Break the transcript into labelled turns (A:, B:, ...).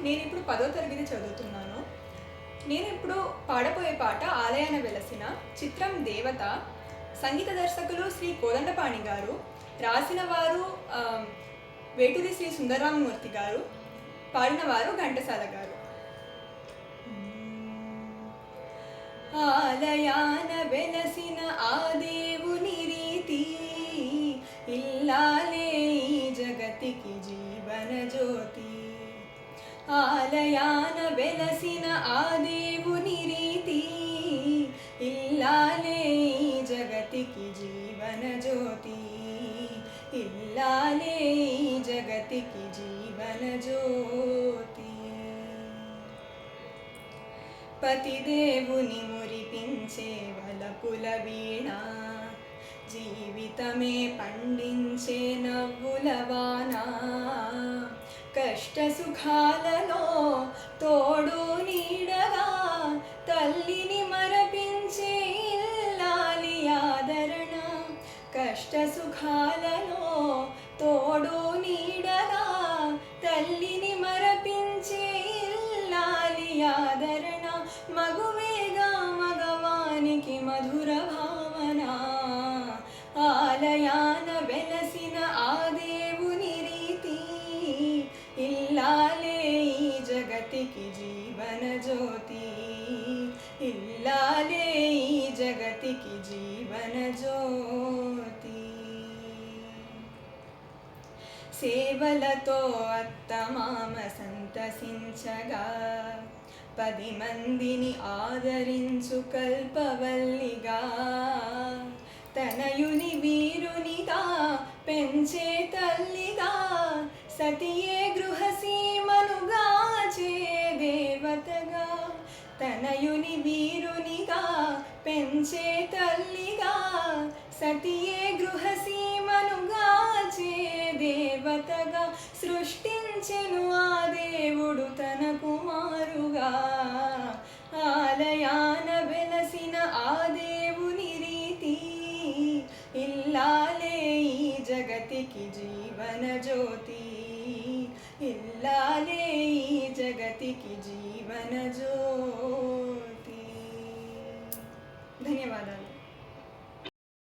A: నేను ఇప్పుడు 10వ తరగతి చదువుతున్నాను. నేను ఇప్పుడు పాడబోయే పాట ఆలయాన వెలసిన, చిత్రం దేవత, సంగీత దర్శకులు శ్రీ కోదండపాణి గారు, రాసిన వారు వేటూరి శ్రీ సుందరరామమూర్తి గారు, పాడినవారు ఘంటసాల గారు. ఆలయాన వెలసిన ఆ దేవుని రీతి, ఇల్లాలే ఈ జగతికి జీవన జ్యోతి. ఆలయాన వెలసిన ఆ దేవుని రీతి, ఇల్లాలే ఈ జగతికి జీవన జ్యోతి. ఇల్లాలే ఈ జగతికి జీవన జ్యోతి. పతిదేవుని మురిపించే వలపుల వీణ, జీవితమే పండించే నవ్వుల వాన. కష్ట సుఖాలలో తోడు నీడగా, తల్లిని మరపించే ఇల్లాలి ఆదరణ. కష్ట సుఖాలలో తోడు నీడగా, తల్లిని మరపించే ఇల్లాలి ఆదరణ. మగువేగా మగవానికి మధుర భావన, ఆలయాన వెలసిన ఆ దేవుని రీతి, ఇల్లాలే ఈ జగతికి జీవన జ్యోతి. ఇల్లాలే ఈ జగతికి జీవన జ్యోతి. సేవలతో అత్తమామ సంతసించగా, 10 మందిని ఆదరించు కల్పవల్లిగా, తనయుని వీరునిగా పెంచే తల్లిగా, సతియే గృహసీమను గాచే దేవతగా. తనయుని వీరునిగా పెంచే తల్లిగా, సతియే గృహసీమను గాచే దేవతగా. సృష్టించెను ఆ దేవుడు తన కుమారుగా, ఆలయాన వెలసిన ఆ దేవుని రీతి, ఇల్లాలే ఈ జగతికి జీవన జ్యోతి. ఇల్లాలే ఈ జగతికి జీవన జ్యోతి. ధన్యవాదాలు.